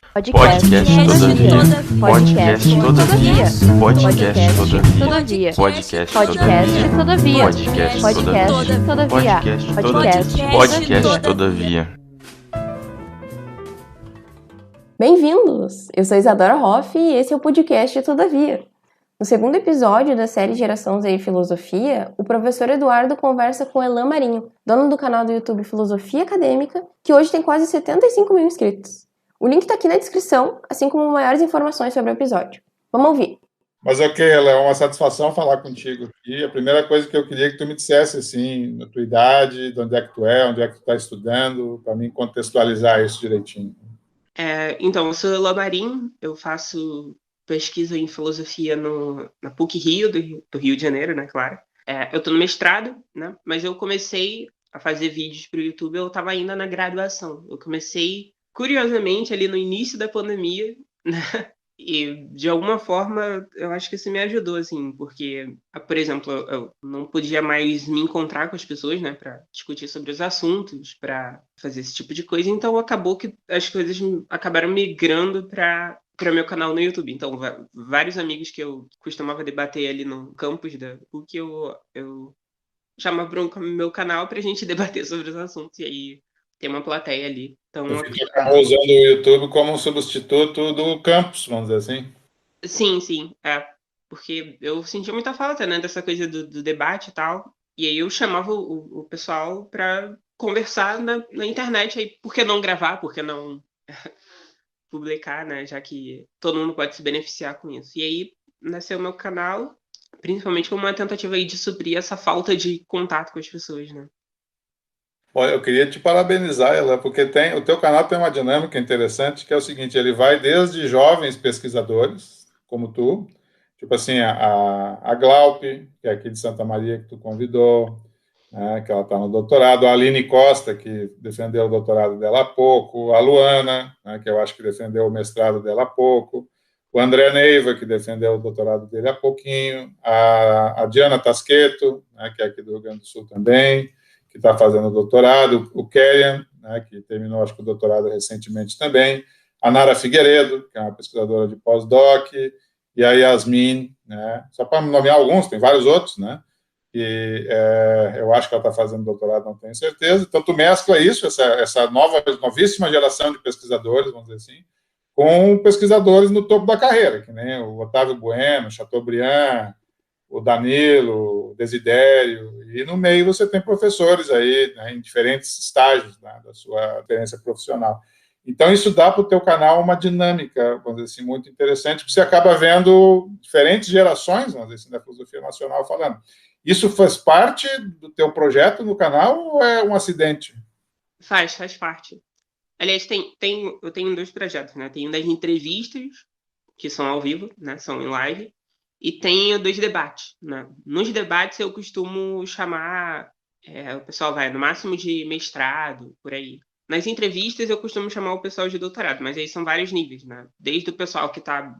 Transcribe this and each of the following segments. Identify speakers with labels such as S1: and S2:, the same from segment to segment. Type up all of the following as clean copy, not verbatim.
S1: Podcast todavia. Podcast todavia. Podcast todavia. Podcast todavia. Podcast todavia.
S2: Bem-vindos! Eu sou Isadora Hoff e esse é o podcast Todavia. No segundo episódio da série Geração Z e Filosofia, o professor Eduardo conversa com Elan Marinho, dono do canal do YouTube Filosofia Acadêmica, que hoje tem quase 75 mil inscritos. O link está aqui na descrição, assim como maiores informações sobre o episódio. Vamos ouvir.
S3: Mas ok, Elan, é uma satisfação falar contigo. E a primeira coisa que eu queria que tu me dissesse, assim, a tua idade, de onde é que tu é, onde é que tu está estudando, para mim contextualizar isso direitinho.
S4: Então, eu sou Elan Marinho, eu faço pesquisa em filosofia na PUC-Rio, do Rio de Janeiro, né, claro. Eu estou no mestrado, né, mas eu comecei a fazer vídeos para o YouTube, eu estava ainda na graduação. Eu comecei, curiosamente, ali no início da pandemia, né, e de alguma forma eu acho que isso me ajudou, assim, porque, por exemplo, eu não podia mais me encontrar com as pessoas, né, para discutir sobre os assuntos, para fazer esse tipo de coisa, então acabou que as coisas acabaram migrando para meu canal no YouTube. Então, vários amigos que eu costumava debater ali no campus da PUC, eu chamava para o meu canal para a gente debater sobre os assuntos, e aí tem uma plateia ali. Então,
S3: Você acabou usando o YouTube como um substituto do campus, vamos dizer assim?
S4: Sim, porque eu sentia muita falta, né, dessa coisa do debate e tal, e aí eu chamava o pessoal para conversar na internet, aí por que não gravar, por que não publicar, né, já que todo mundo pode se beneficiar com isso. E aí nasceu o meu canal, principalmente como uma tentativa aí de suprir essa falta de contato com as pessoas, né.
S3: Olha, eu queria te parabenizar, Elan, porque o teu canal tem uma dinâmica interessante, que é o seguinte, ele vai desde jovens pesquisadores, como tu, tipo assim, a Glaupe, que é aqui de Santa Maria, que tu convidou, né, que ela está no doutorado, a Aline Costa, que defendeu o doutorado dela há pouco, a Luana, né, que eu acho que defendeu o mestrado dela há pouco, o André Neiva, que defendeu o doutorado dele há pouquinho, a Diana Tasqueto, né, que é aqui do Rio Grande do Sul também, que está fazendo doutorado, o Kellyan, né, que terminou, acho que o doutorado recentemente também, a Nara Figueiredo, que é uma pesquisadora de pós-doc, e a Yasmin, né, só para nomear alguns, tem vários outros, né, e eu acho que ela está fazendo doutorado, não tenho certeza. Então, tu mescla isso, essa novíssima geração de pesquisadores, vamos dizer assim, com pesquisadores no topo da carreira, que nem o Otávio Bueno, Chateaubriand, o Danilo, o Desidério, e no meio você tem professores aí, né, em diferentes estágios, né, da sua experiência profissional. Então, isso dá para o teu canal uma dinâmica, vamos dizer assim, muito interessante, porque você acaba vendo diferentes gerações, vamos dizer assim, da filosofia nacional falando. Isso faz parte do teu projeto no canal ou é um acidente?
S4: Faz parte. Aliás, eu tenho 2 projetos, né, tem um das entrevistas, que são ao vivo, né, são em live, e tem 2 debates, né. Nos debates eu costumo chamar, o pessoal vai no máximo de mestrado, por aí. Nas entrevistas eu costumo chamar o pessoal de doutorado, mas aí são vários níveis, né. Desde o pessoal que está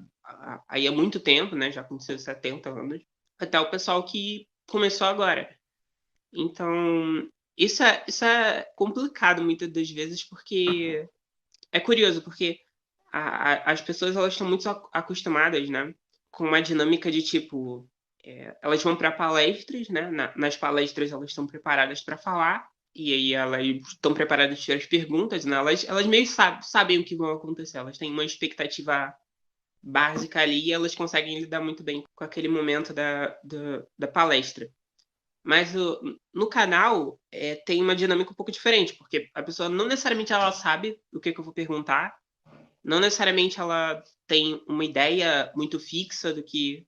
S4: aí há muito tempo, né, já com seus 70 anos, até o pessoal que começou agora. Então, isso é complicado muitas das vezes, porque é curioso, porque as pessoas elas estão muito acostumadas, né, com uma dinâmica de tipo, elas vão para palestras, né, nas palestras elas estão preparadas para falar, e aí elas estão preparadas para as perguntas, né, elas meio sabem o que vão acontecer, elas têm uma expectativa básica ali e elas conseguem lidar muito bem com aquele momento da palestra. Mas no canal, tem uma dinâmica um pouco diferente, porque a pessoa não necessariamente ela sabe o que eu vou perguntar, não necessariamente ela tem uma ideia muito fixa do que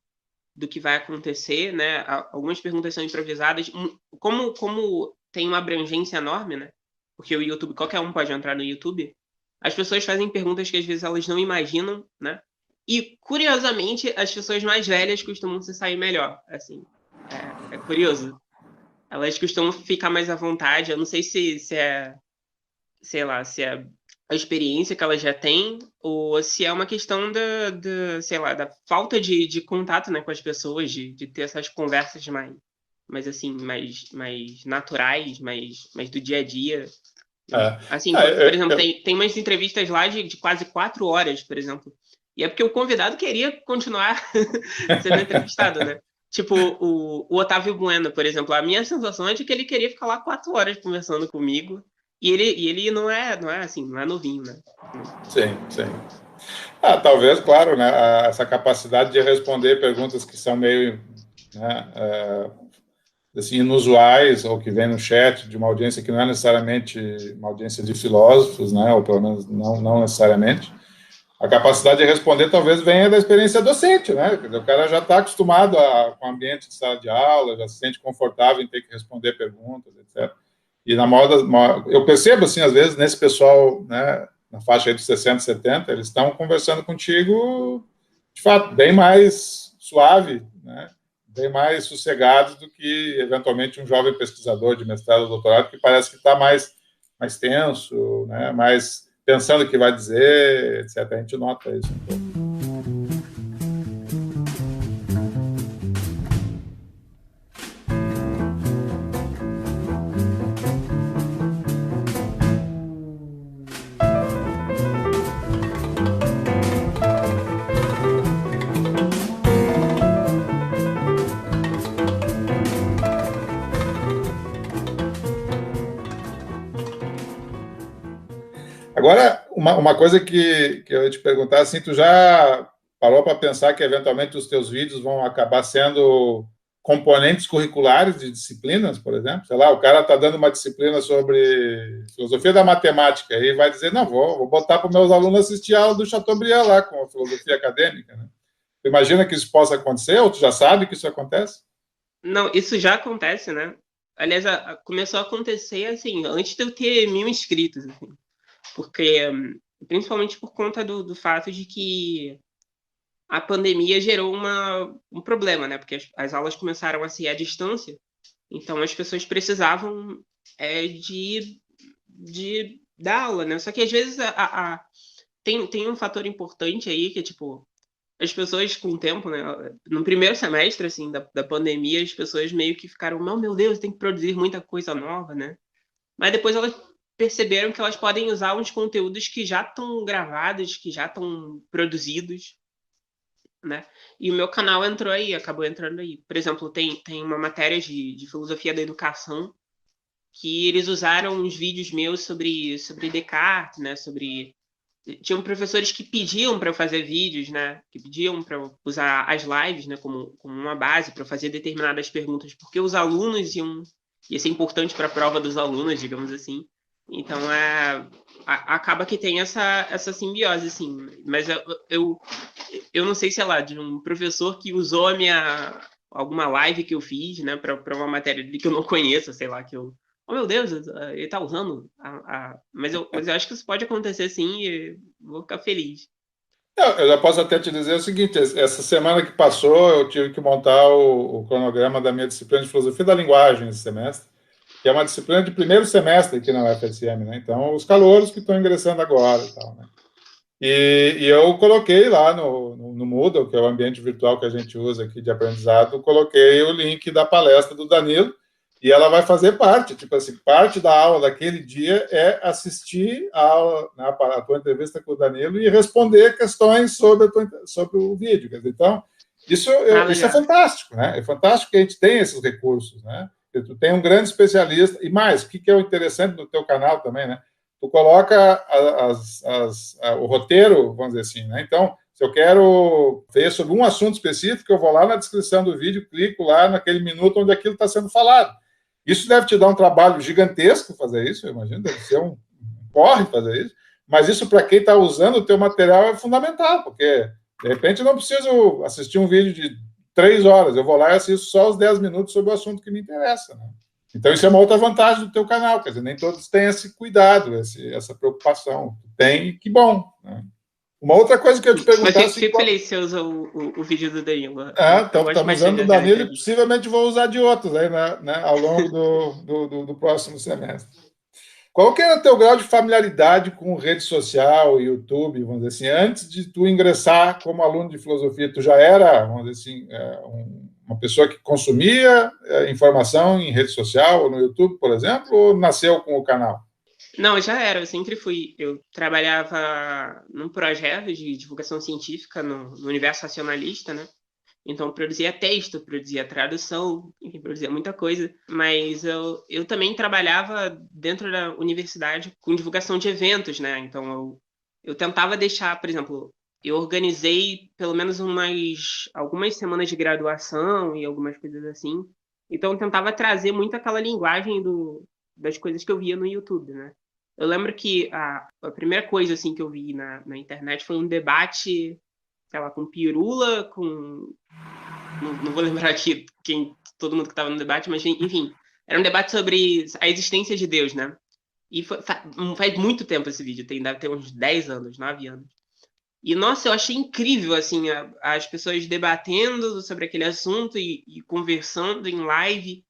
S4: vai acontecer, né? Algumas perguntas são improvisadas. Como tem uma abrangência enorme, né? Porque o YouTube, qualquer um pode entrar no YouTube, as pessoas fazem perguntas que às vezes elas não imaginam, né? E, curiosamente, as pessoas mais velhas costumam se sair melhor, assim. É curioso. Elas costumam ficar mais à vontade. Eu não sei se é, sei lá, se é a experiência que elas já têm ou se é uma questão sei lá, da falta de contato, né, com as pessoas, de ter essas conversas mais assim, mais naturais, mais do dia a dia. Assim, por exemplo, tem umas entrevistas lá de quase 4 horas, por exemplo. E é porque o convidado queria continuar sendo entrevistado, né? Tipo, o Otávio Bueno, por exemplo. A minha sensação é de que ele queria ficar lá 4 horas conversando comigo. E ele não é assim, não é novinho, né?
S3: Sim. Talvez, claro, né, essa capacidade de responder perguntas que são meio, né, assim, inusuais, ou que vem no chat de uma audiência que não é necessariamente uma audiência de filósofos, né, ou pelo menos não necessariamente. A capacidade de responder talvez venha da experiência docente, né? O cara já está acostumado com o ambiente de sala de aula, já se sente confortável em ter que responder perguntas, etc. E eu percebo, assim, às vezes, nesse pessoal, né, na faixa aí dos 60, 70, eles estão conversando contigo, de fato, bem mais suave, né? Bem mais sossegados do que, eventualmente, um jovem pesquisador de mestrado ou doutorado, que parece que está mais tenso, né? Mais pensando o que vai dizer, etc. A gente nota isso um pouco. Agora, uma coisa que eu ia te perguntar, assim, tu já parou para pensar que, eventualmente, os teus vídeos vão acabar sendo componentes curriculares de disciplinas, por exemplo? Sei lá, o cara está dando uma disciplina sobre filosofia da matemática e vai dizer, não, vou botar para os meus alunos assistir a aula do Chateaubriand lá, com a filosofia acadêmica, né? Tu imagina que isso possa acontecer, ou tu já sabe que isso acontece?
S4: Não, isso já acontece, né? Aliás, começou a acontecer, assim, antes de eu ter 1.000 inscritos, assim. Porque, principalmente por conta do fato de que a pandemia gerou um problema, né? Porque as aulas começaram a ser à distância, então as pessoas precisavam de dar aula, né? Só que às vezes tem um fator importante aí que é, tipo, as pessoas com o tempo, né? No primeiro semestre, assim, da pandemia, as pessoas meio que ficaram, não, meu Deus, tem que produzir muita coisa nova, né? Mas depois elas perceberam que elas podem usar uns conteúdos que já estão gravados, que já estão produzidos, né? E o meu canal acabou entrando aí. Por exemplo, tem uma matéria de filosofia da educação que eles usaram uns vídeos meus sobre Descartes, né? Tinham professores que pediam para eu fazer vídeos, né? Que pediam para eu usar as lives, né? Como uma base para fazer determinadas perguntas, porque os alunos ia ser importante para a prova dos alunos, digamos assim. Então, acaba que tem essa simbiose, assim. Mas eu não sei, sei lá, de um professor que usou alguma live que eu fiz, né, para uma matéria que eu não conheço, sei lá, oh, meu Deus, ele tá usando mas eu acho que isso pode acontecer, sim, e vou ficar feliz.
S3: Eu já posso até te dizer o seguinte, essa semana que passou, eu tive que montar o cronograma da minha disciplina de filosofia da linguagem esse semestre, que é uma disciplina de primeiro semestre aqui na UFSM, né? Então, os calouros que estão ingressando agora e tal, né? E eu coloquei lá no Moodle, que é o ambiente virtual que a gente usa aqui de aprendizado, coloquei o link da palestra do Danilo, e ela vai fazer parte, tipo assim, parte da aula daquele dia é assistir a aula, né, a tua entrevista com o Danilo e responder questões sobre o vídeo. Então, isso é fantástico, né? É fantástico que a gente tenha esses recursos, né? Tu tem um grande especialista, e mais, o que é o interessante do teu canal também, né? Tu coloca o roteiro, vamos dizer assim, né? Então, se eu quero ver sobre um assunto específico, eu vou lá na descrição do vídeo, clico lá naquele minuto onde aquilo está sendo falado. Isso deve te dar um trabalho gigantesco fazer isso, eu imagino, deve ser um porre fazer isso, mas isso para quem está usando o teu material é fundamental, porque, de repente, eu não preciso assistir um vídeo de 3 horas, eu vou lá e assisto só os 10 minutos sobre o assunto que me interessa, né? Então, isso é uma outra vantagem do teu canal, quer dizer, nem todos têm esse cuidado, essa preocupação. Tem, que bom, né? Uma outra coisa que eu te perguntar...
S4: Mas fico feliz se você usa o vídeo do Danilo.
S3: Então, estamos usando o Danilo e possivelmente vou usar de outros aí, né, ao longo do próximo semestre. Qual que era o teu grau de familiaridade com rede social, YouTube, vamos dizer assim, antes de tu ingressar como aluno de filosofia? Tu já era, vamos dizer assim, uma pessoa que consumia informação em rede social ou no YouTube, por exemplo, ou nasceu com o canal?
S4: Não, já era, eu sempre fui. Eu trabalhava num projeto de divulgação científica no universo racionalista, né? Então, eu produzia texto, produzia tradução, enfim, produzia muita coisa. Mas eu também trabalhava dentro da universidade com divulgação de eventos, né? Então, eu tentava deixar, por exemplo, eu organizei pelo menos algumas semanas de graduação e algumas coisas assim. Então, eu tentava trazer muito aquela linguagem das coisas que eu via no YouTube, né? Eu lembro que a primeira coisa assim que eu vi na internet foi um debate, sei lá, com Pirula, não vou lembrar aqui todo mundo que estava no debate, mas enfim, era um debate sobre a existência de Deus, né? E faz muito tempo esse vídeo, deve ter uns 10 anos, 9 anos. E, nossa, eu achei incrível, assim, as pessoas debatendo sobre aquele assunto e conversando em live,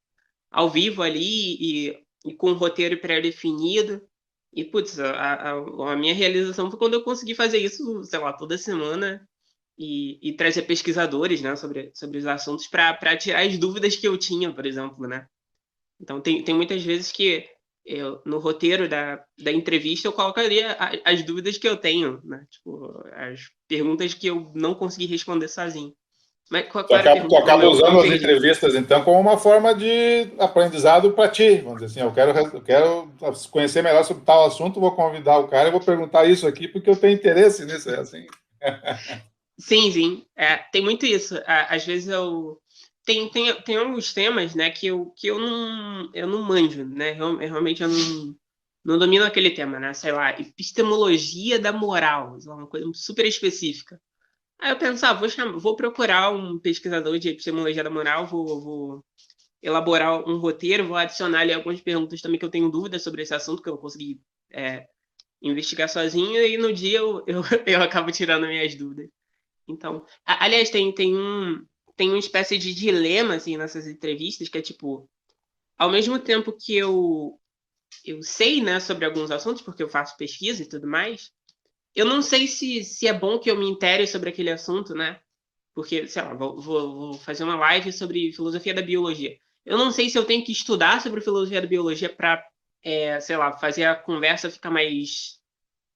S4: ao vivo ali, e com um roteiro pré-definido. E, putz, a minha realização foi quando eu consegui fazer isso, sei lá, toda semana e trazer pesquisadores, né, sobre os assuntos para tirar as dúvidas que eu tinha, por exemplo, né? Então, tem muitas vezes que no roteiro da entrevista eu colocaria as dúvidas que eu tenho, né? Tipo, as perguntas que eu não consegui responder sozinho. Mas qual era a
S3: Tu
S4: pergunta?
S3: acaba usando as
S4: Entendi.
S3: entrevistas, então, como uma forma de aprendizado para ti. Vamos dizer assim, eu quero conhecer melhor sobre tal assunto, vou convidar o cara e vou perguntar isso aqui porque eu tenho interesse nisso. É assim.
S4: Sim, sim. Tem muito isso. Às vezes tem alguns temas, né, que eu não manjo, né? Realmente eu não domino aquele tema, né? Sei lá, epistemologia da moral, uma coisa super específica. Aí eu pensava, vou procurar um pesquisador de epistemologia da moral, vou elaborar um roteiro, vou adicionar ali algumas perguntas também que eu tenho dúvidas sobre esse assunto, que eu não consegui investigar sozinho, e no dia eu acabo tirando minhas dúvidas. Então, aliás, tem uma espécie de dilema, assim, nessas entrevistas, que é tipo, ao mesmo tempo que eu sei, né, sobre alguns assuntos, porque eu faço pesquisa e tudo mais, eu não sei se é bom que eu me intere sobre aquele assunto, né? Porque, sei lá, vou fazer uma live sobre filosofia da biologia. Eu não sei se eu tenho que estudar sobre filosofia da biologia para, sei lá, fazer a conversa ficar mais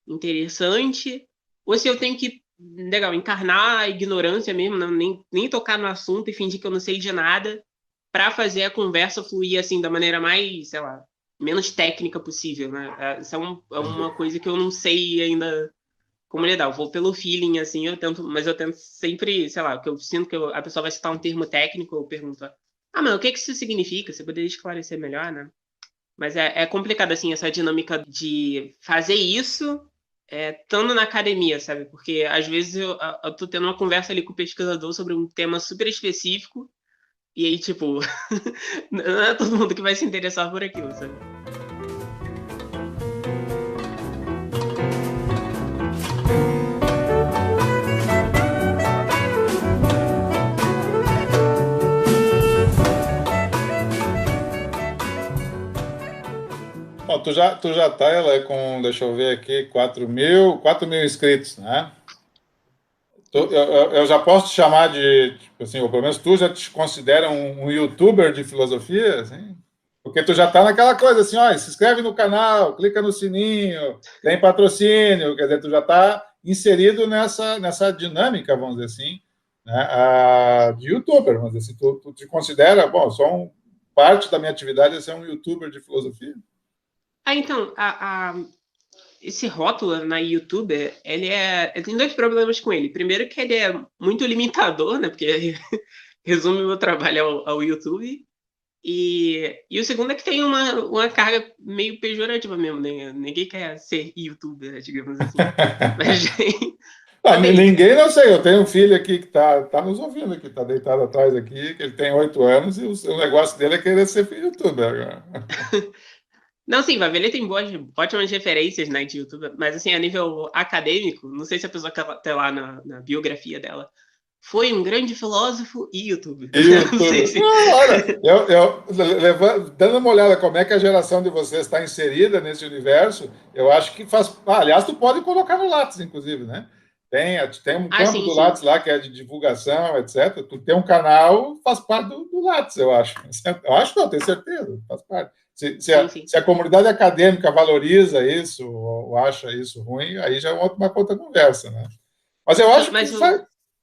S4: interessante, ou se eu tenho que, legal, encarnar a ignorância mesmo, não, nem tocar no assunto e fingir que eu não sei de nada, para fazer a conversa fluir, assim, da maneira mais, sei lá, menos técnica possível, né? Isso é uma coisa que eu não sei ainda como lidar. Eu vou pelo feeling, assim, mas eu tento sempre, sei lá, que eu sinto que a pessoa vai citar um termo técnico, eu pergunto, mas o que isso significa? Você poderia esclarecer melhor, né? Mas é complicado, assim, essa dinâmica de fazer isso estando na academia, sabe? Porque, às vezes, eu tô tendo uma conversa ali com o pesquisador sobre um tema super específico e aí, tipo, não é todo mundo que vai se interessar por aquilo, sabe?
S3: Bom, tu já tá, ela é com, deixa eu ver aqui, 4.000 inscritos, né? Eu já posso te chamar de, tipo assim, ou pelo menos tu já te considera um youtuber de filosofia, assim? Porque tu já tá naquela coisa assim, ó, se inscreve no canal, clica no sininho, tem patrocínio, quer dizer, tu já tá inserido nessa dinâmica, vamos dizer assim, né, de youtuber, vamos dizer assim, tu te considera, bom, parte da minha atividade é ser um youtuber de filosofia?
S4: Então, esse rótulo na YouTube, ele tem dois problemas com ele. Primeiro que ele é muito limitador, né? Porque resume o meu trabalho ao YouTube. E o segundo é que tem uma carga meio pejorativa mesmo, né? Ninguém quer ser youtuber, digamos assim. Mas,
S3: Ninguém, não sei, eu tenho um filho aqui que tá nos ouvindo, que está deitado atrás aqui, que ele tem 8 anos, e o negócio dele é querer ser youtuber agora.
S4: Não, sim, vai ver, ele tem ótimas referências, né, de YouTube, mas assim, a nível acadêmico, não sei se a pessoa que tá lá na biografia dela foi um grande filósofo e youtuber. Não sei se...
S3: Olha, dando uma olhada como é que a geração de vocês está inserida nesse universo, eu acho que faz... aliás, tu pode colocar no Lattes, inclusive, né? Tem um
S4: Ah,
S3: campo
S4: sim,
S3: do
S4: sim.
S3: Lattes lá que é de divulgação, etc. Tu tem um canal, faz parte do Lattes, eu acho. Eu acho não, tenho certeza, faz parte.
S4: Sim, sim.
S3: Se a comunidade acadêmica valoriza isso ou acha isso ruim, aí já é uma outra conversa, né? Mas eu
S4: Sim,
S3: acho que
S4: mas o.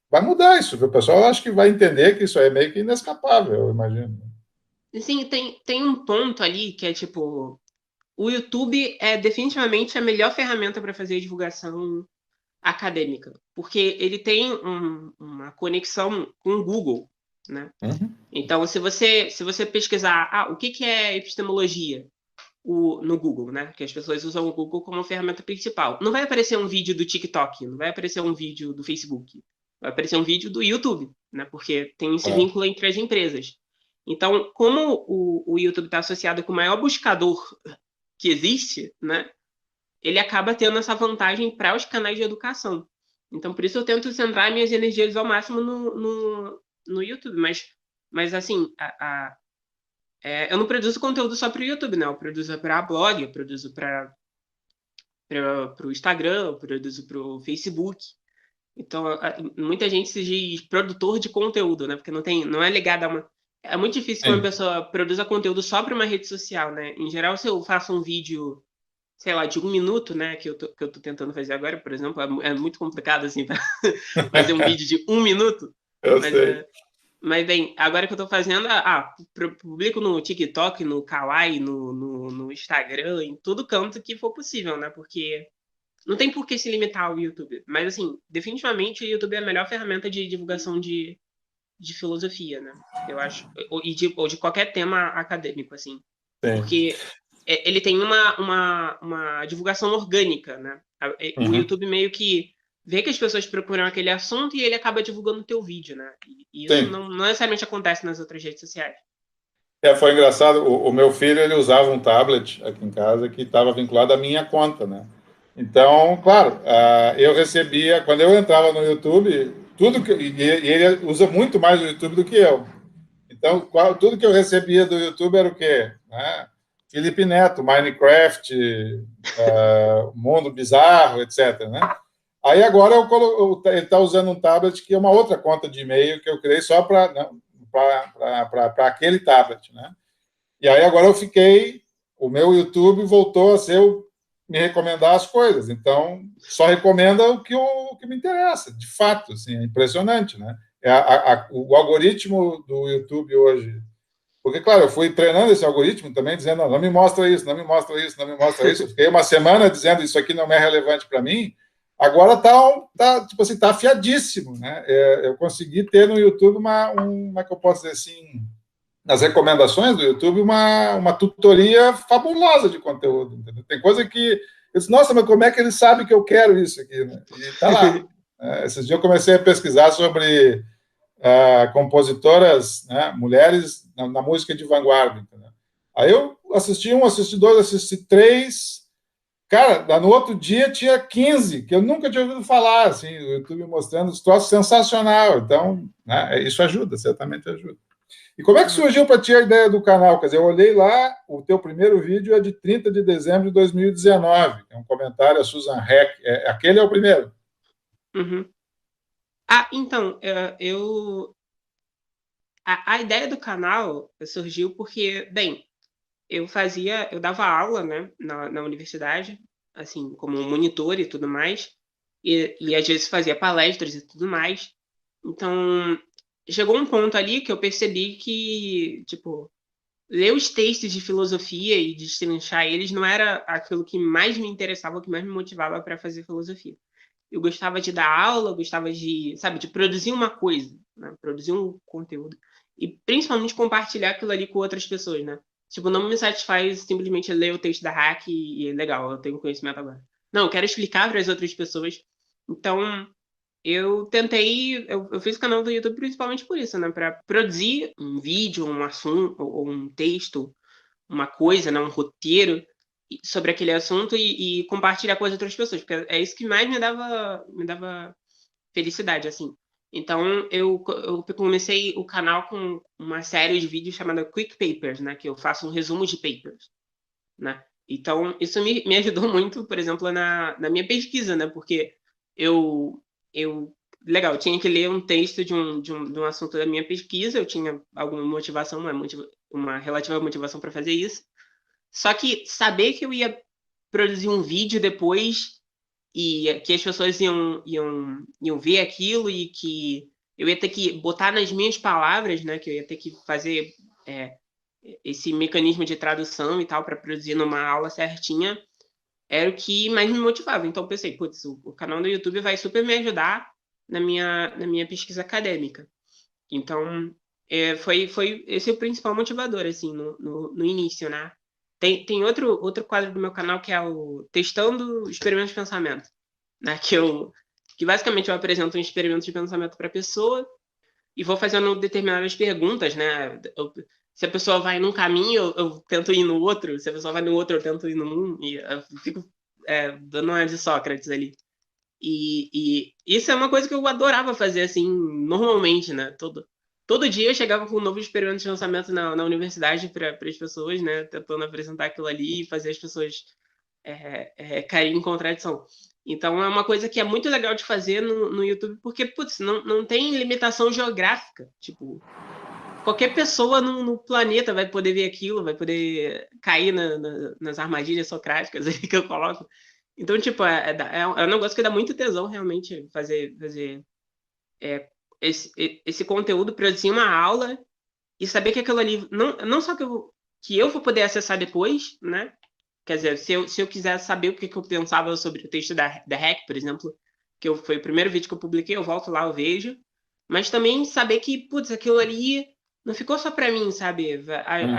S3: vai mudar isso, viu? O pessoal acho que vai entender que isso aí é meio que inescapável, eu imagino.
S4: Sim, tem um ponto ali que é tipo. O YouTube é definitivamente a melhor ferramenta para fazer divulgação acadêmica, porque ele tem uma conexão com o Google, né?
S3: Uhum.
S4: Então, se você pesquisar, o que é epistemologia no Google, né? Que as pessoas usam o Google como ferramenta principal. Não vai aparecer um vídeo do TikTok, não vai aparecer um vídeo do Facebook, vai aparecer um vídeo do YouTube, né? Porque tem esse
S3: Claro.
S4: vínculo entre as empresas. Então, como o YouTube está associado com o maior buscador que existe, né? Ele acaba tendo essa vantagem para os canais de educação. Então, por isso eu tento centrar minhas energias ao máximo no YouTube. Mas assim, eu não produzo conteúdo só para o YouTube, né? Eu produzo para blog, eu produzo para o Instagram, eu produzo para o Facebook. Então, muita gente se diz produtor de conteúdo, né? Porque não é ligado a uma. É muito difícil que uma
S3: Sim.
S4: pessoa produza conteúdo só para uma rede social, né? Em geral, se eu faço um vídeo, sei lá, de 1 minuto, né? Que eu tô tentando fazer agora, por exemplo, é muito complicado, assim, para fazer um vídeo de 1 minuto.
S3: Eu
S4: Mas,
S3: sei.
S4: mas bem, agora que eu tô fazendo, publico no TikTok, no Kawaii, no Instagram, em todo canto que for possível, né? Porque não tem por que se limitar ao YouTube. Mas, assim, definitivamente o YouTube é a melhor ferramenta de divulgação de filosofia, né? Eu acho. Ou de qualquer tema acadêmico, assim.
S3: Sim.
S4: Porque ele tem uma divulgação orgânica, né? O
S3: Uhum.
S4: YouTube meio que vê que as pessoas procuram aquele assunto e ele acaba divulgando o teu vídeo, né? E isso
S3: Sim.
S4: não necessariamente acontece nas outras redes sociais.
S3: Foi engraçado, o meu filho, ele usava um tablet aqui em casa que estava vinculado à minha conta, né? Então, claro, eu recebia, quando eu entrava no YouTube, e ele usa muito mais o YouTube do que eu. Então, tudo que eu recebia do YouTube era o quê? Né? Felipe Neto, Minecraft, Mundo Bizarro, etc. Né? Aí agora ele está usando um tablet que é uma outra conta de e-mail que eu criei só para aquele tablet, né? E aí agora o meu YouTube voltou a ser me recomendar as coisas. Então, só recomenda o que me interessa, de fato, assim, é impressionante, né? O algoritmo do YouTube hoje. Porque, claro, eu fui treinando esse algoritmo também, dizendo, não me mostra isso, não me mostra isso, não me mostra isso. Eu fiquei uma semana dizendo, isso aqui não é relevante para mim. Agora tipo assim, tá afiadíssimo, né? Eu consegui ter no YouTube como é que eu posso dizer assim, nas recomendações do YouTube, uma tutoria fabulosa de conteúdo. Entendeu? Tem coisa que eu disse, nossa, mas como é que ele sabe que eu quero isso aqui? Né? E está lá. Esses dias eu comecei a pesquisar sobre compositoras, né, mulheres na música de vanguarda. Entendeu? Aí eu assisti assisti dois, assisti três. Cara, no outro dia tinha 15, que eu nunca tinha ouvido falar, assim, o YouTube mostrando os troços sensacional. Então, né, isso ajuda, certamente ajuda. E como é que surgiu para ti a ideia do canal? Quer dizer, eu olhei lá, o teu primeiro vídeo é de 30 de dezembro de 2019, é um comentário a Susan Heck. Aquele é o primeiro?
S4: Uhum. Então, a ideia do canal surgiu porque, bem, eu dava aula, né, na universidade, assim, como monitor e tudo mais, e às vezes fazia palestras e tudo mais. Então, chegou um ponto ali que eu percebi que, tipo, ler os textos de filosofia e destrinchar eles não era aquilo que mais me interessava, o que mais me motivava para fazer filosofia. Eu gostava de dar aula, eu gostava de, sabe, de produzir uma coisa, né? Produzir um conteúdo. E principalmente compartilhar aquilo ali com outras pessoas, né? Tipo, não me satisfaz simplesmente ler o texto da hack e legal, eu tenho conhecimento agora. Não, eu quero explicar para as outras pessoas. Então, eu fiz o canal do YouTube principalmente por isso, né? Para produzir um vídeo, um assunto, ou um texto, uma coisa, né? Um roteiro sobre aquele assunto e compartilhar com as outras pessoas, porque é isso que mais me dava felicidade, assim. Então, eu comecei o canal com uma série de vídeos chamada Quick Papers, né? Que eu faço um resumo de papers, né? Então, isso me ajudou muito, por exemplo, na minha pesquisa, né? Porque eu legal, eu tinha que ler um texto de um assunto da minha pesquisa, eu tinha alguma motivação, uma relativa motivação para fazer isso. Só que saber que eu ia produzir um vídeo depois e que as pessoas iam ver aquilo e que eu ia ter que botar nas minhas palavras, né? Que eu ia ter que fazer esse mecanismo de tradução e tal para produzir numa aula certinha, era o que mais me motivava. Então eu pensei, putz, o canal do YouTube vai super me ajudar na minha pesquisa acadêmica. Então foi esse o principal motivador, assim, no início, né? Tem outro quadro do meu canal que é o Testando Experimentos de Pensamento, né? Que basicamente eu apresento um experimento de pensamento para a pessoa e vou fazendo determinadas perguntas, né? Se a pessoa vai num caminho, eu tento ir no outro. Se a pessoa vai no outro, eu tento ir num. E eu fico dando uma de Sócrates ali. E isso é uma coisa que eu adorava fazer, assim, normalmente, né? Todo dia eu chegava com um novo experimento de lançamento na universidade para as pessoas, né? Tentando apresentar aquilo ali e fazer as pessoas caírem em contradição. Então é uma coisa que é muito legal de fazer no YouTube, porque, putz, não tem limitação geográfica. Tipo, qualquer pessoa no planeta vai poder ver aquilo, vai poder cair nas armadilhas socráticas aí que eu coloco. Então, tipo, é um negócio que dá muito tesão, realmente, fazer esse conteúdo, produzir uma aula e saber que aquilo ali, não só que eu vou poder acessar depois, né? Quer dizer, se eu quiser saber o que eu pensava sobre o texto da REC, por exemplo, foi o primeiro vídeo que eu publiquei, eu volto lá, eu vejo, mas também saber que, putz, aquilo ali não ficou só para mim, sabe?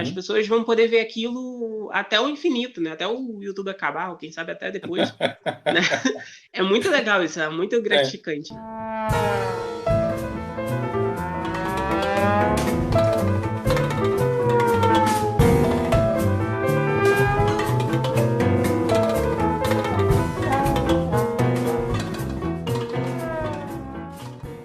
S4: As pessoas vão poder ver aquilo até o infinito, né? Até o YouTube acabar, ou quem sabe até depois. Né? É muito legal isso, é muito gratificante.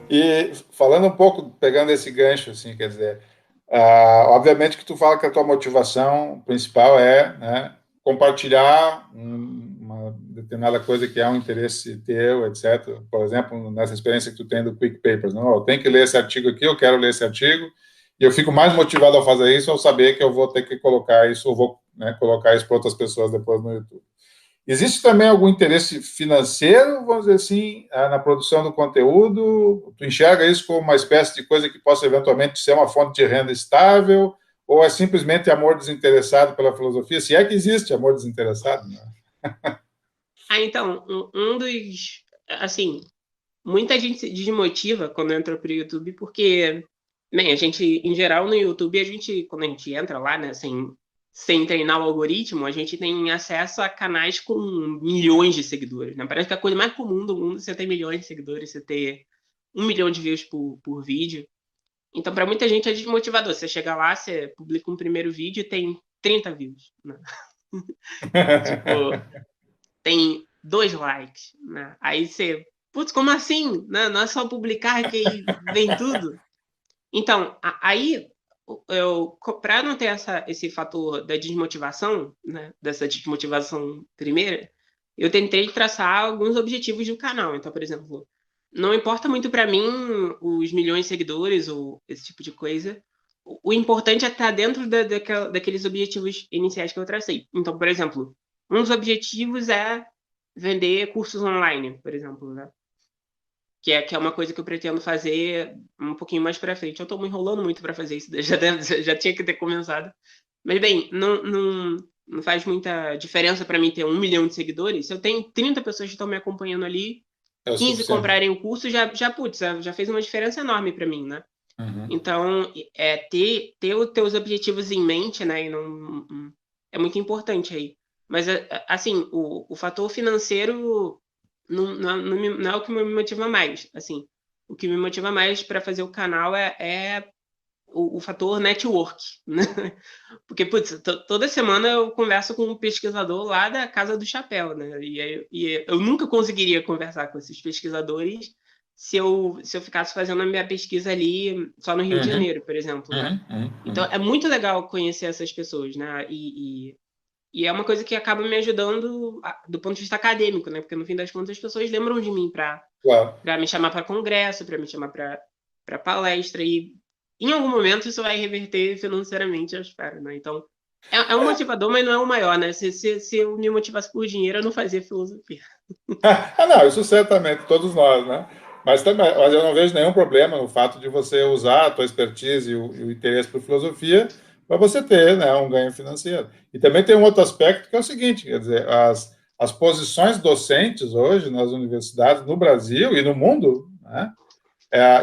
S3: E falando um pouco, pegando esse gancho, assim, quer dizer, obviamente que tu fala que a tua motivação principal é, né, compartilhar uma determinada coisa que é um interesse teu, etc. Por exemplo, nessa experiência que tu tem do Quick Papers, não, eu tenho que ler esse artigo aqui, eu quero ler esse artigo, e eu fico mais motivado a fazer isso ao saber que eu vou ter que colocar isso, ou vou, né, colocar isso para outras pessoas depois no YouTube. Existe também algum interesse financeiro, vamos dizer assim, na produção do conteúdo? Tu enxerga isso como uma espécie de coisa que possa eventualmente ser uma fonte de renda estável? Ou é simplesmente amor desinteressado pela filosofia? Se é que existe amor desinteressado, né?
S4: Então, assim, muita gente se desmotiva quando entra pro YouTube, porque, bem, a gente, em geral, no YouTube, quando a gente entra lá, né, sem treinar o algoritmo, a gente tem acesso a canais com milhões de seguidores, né? Parece que a coisa mais comum do mundo é você ter milhões de seguidores, você ter 1 milhão de views por vídeo. Então, para muita gente é desmotivador. Você chega lá, você publica um primeiro vídeo e tem 30 views, né? Tipo, tem 2 likes, né? Aí você, putz, como assim? Não é só publicar que vem tudo? Então, aí para não ter esse fator da desmotivação, né, dessa desmotivação primeira, eu tentei traçar alguns objetivos do canal. Então, por exemplo, não importa muito para mim os milhões de seguidores ou esse tipo de coisa. O importante é estar dentro daqueles objetivos iniciais que eu tracei. Então, por exemplo, um dos objetivos é vender cursos online, por exemplo, né? Que é uma coisa que eu pretendo fazer um pouquinho mais para frente. Eu estou me enrolando muito para fazer isso, já tinha que ter começado. Mas, bem, não faz muita diferença para mim ter 1 milhão de seguidores. Se eu tenho 30 pessoas que estão me acompanhando ali, 15 comprarem o curso, já fez uma diferença enorme para mim, né?
S3: Uhum.
S4: Então, ter os teus objetivos em mente, né? E é muito importante aí. Mas, assim, o fator financeiro não é o que me motiva mais. Assim, o que me motiva mais para fazer o canal é o fator network, né? Porque, putz, toda semana eu converso com um pesquisador lá da Casa do Chapéu, né? E eu nunca conseguiria conversar com esses pesquisadores se eu ficasse fazendo a minha pesquisa ali só no Rio de Janeiro, por exemplo, né? Então, é muito legal conhecer essas pessoas, né? E é uma coisa que acaba me ajudando do ponto de vista acadêmico, né? Porque, no fim das contas, as pessoas lembram de mim para
S3: Claro.
S4: para me chamar para congresso, para me chamar para palestra, e em algum momento isso vai reverter financeiramente, eu espero, né? Então, é um motivador, mas não é o maior, né? Se eu me motivasse por dinheiro, eu não fazia filosofia.
S3: Não, isso certamente, todos nós, né? Mas eu não vejo nenhum problema no fato de você usar a tua expertise e o interesse por filosofia para você ter, né, um ganho financeiro. E também tem um outro aspecto que é o seguinte, quer dizer, as posições docentes hoje nas universidades no Brasil e no mundo, né,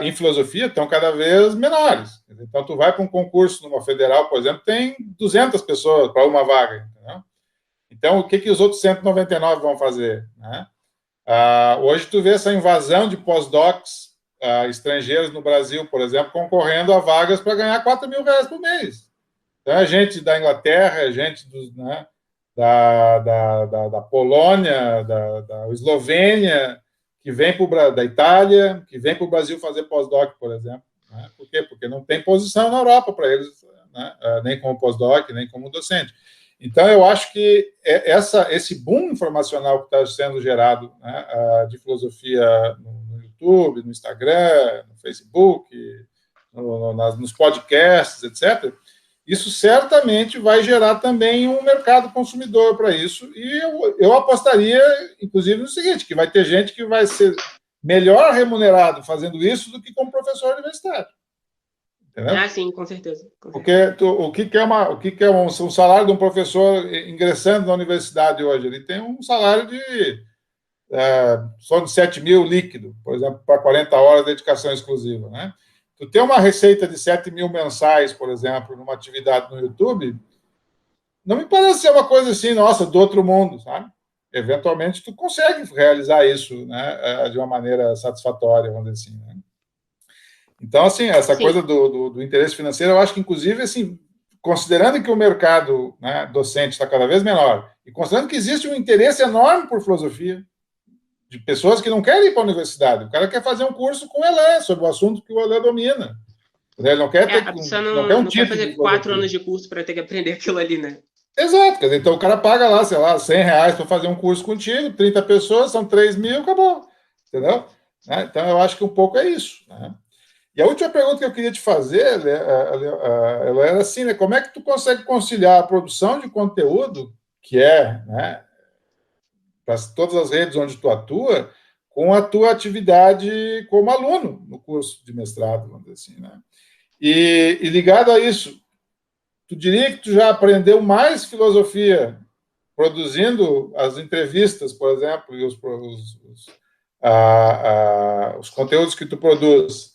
S3: em filosofia estão cada vez menores. Então, tu vai para um concurso numa federal, por exemplo, tem 200 pessoas para uma vaga, entendeu? Então, o que os outros 199 vão fazer, né? Hoje tu vê essa invasão de pós-docs estrangeiros no Brasil, por exemplo, concorrendo a vagas para ganhar R$4.000 por mês. Então, é gente da Inglaterra, é gente né, da Polônia, da Eslovênia, que vem da Itália, que vem para o Brasil fazer pós-doc, por exemplo. Né? Por quê? Porque não tem posição na Europa para eles, né? Nem como pós-doc, nem como docente. Então, eu acho que esse boom informacional que está sendo gerado, né, de filosofia no YouTube, no Instagram, no Facebook, nos podcasts, etc., isso certamente vai gerar também um mercado consumidor para isso. E eu apostaria, inclusive, no seguinte, que vai ter gente que vai ser melhor remunerado fazendo isso do que como professor universitário. Entendeu?
S4: Sim, com certeza.
S3: Porque o que é um salário de um professor ingressando na universidade hoje? Ele tem um salário só de 7 mil líquido, por exemplo, para 40 horas de dedicação exclusiva, né? Tu tem uma receita de 7 mil mensais, por exemplo, numa atividade no YouTube, não me parece ser uma coisa assim, nossa, do outro mundo, sabe? Eventualmente tu consegue realizar isso, né, de uma maneira satisfatória, vamos dizer assim, né? Então, assim, essa coisa do interesse financeiro, eu acho que, inclusive, assim, considerando que o mercado, né, docente está cada vez menor, e considerando que existe um interesse enorme por filosofia, de pessoas que não querem ir para a universidade, o cara quer fazer um curso com o Elan, sobre o assunto que o Elan domina. Ele não quer ter
S4: a pessoa não quer fazer 4 anos de curso para ter que aprender aquilo ali, né?
S3: Exato, quer dizer, então o cara paga lá, sei lá, R$100 para fazer um curso contigo, 30 pessoas, são 3 mil, acabou, entendeu? Então, eu acho que um pouco é isso, né? E a última pergunta que eu queria te fazer, ela era assim, né? Como é que tu consegue conciliar a produção de conteúdo, que é, né, para todas as redes onde tu atua, com a tua atividade como aluno no curso de mestrado, vamos dizer assim, né? E ligado a isso, tu diria que tu já aprendeu mais filosofia produzindo as entrevistas, por exemplo, e os conteúdos que tu produz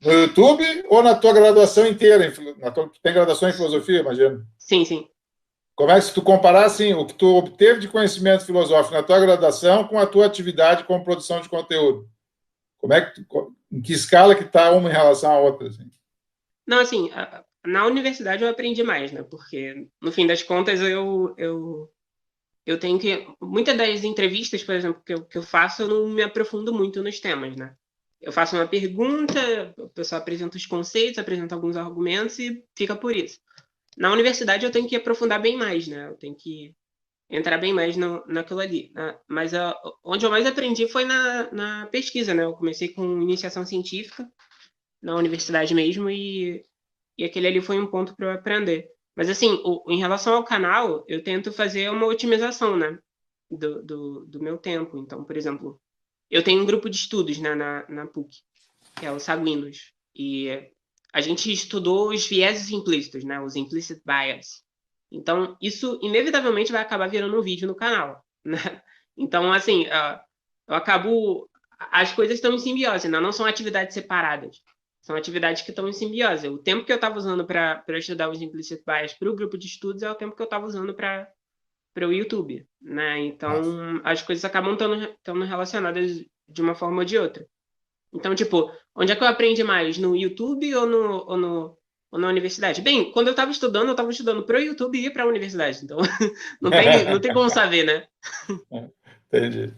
S3: no YouTube ou na tua graduação inteira? Tu tem graduação em filosofia, imagino?
S4: Sim, sim.
S3: Como é que se tu comparar assim, o que tu obteve de conhecimento filosófico na tua graduação com a tua atividade como produção de conteúdo? Em que escala que está uma em relação à outra? Assim?
S4: Não, assim, na universidade eu aprendi mais, né? Porque, no fim das contas, eu tenho que... Muitas das entrevistas, por exemplo, que eu faço, eu não me aprofundo muito nos temas, né? Eu faço uma pergunta, o pessoal apresenta os conceitos, apresenta alguns argumentos e fica por isso. Na universidade eu tenho que aprofundar bem mais, né? Eu tenho que entrar bem mais naquilo ali. Né? Mas onde eu mais aprendi foi na pesquisa, né? Eu comecei com iniciação científica na universidade mesmo e aquele ali foi um ponto para eu aprender. Mas assim, em relação ao canal, eu tento fazer uma otimização, né? Do meu tempo. Então, por exemplo, eu tenho um grupo de estudos, né, na PUC, que é o Saguinos. E a gente estudou os vieses implícitos, né, os implicit bias. Então, isso inevitavelmente vai acabar virando um vídeo no canal, né? Então, assim, eu acabo... As coisas estão em simbiose, né? Não são atividades separadas. São atividades que estão em simbiose. O tempo que eu estava usando para estudar os implicit bias para o grupo de estudos é o tempo que eu estava usando para o YouTube, né? Então, as coisas acabam estando relacionadas de uma forma ou de outra. Então, tipo, onde é que eu aprendi mais? No YouTube ou na universidade? Bem, quando eu estava estudando para o YouTube e para a universidade. Então, não tem como saber, né?
S3: Entendi.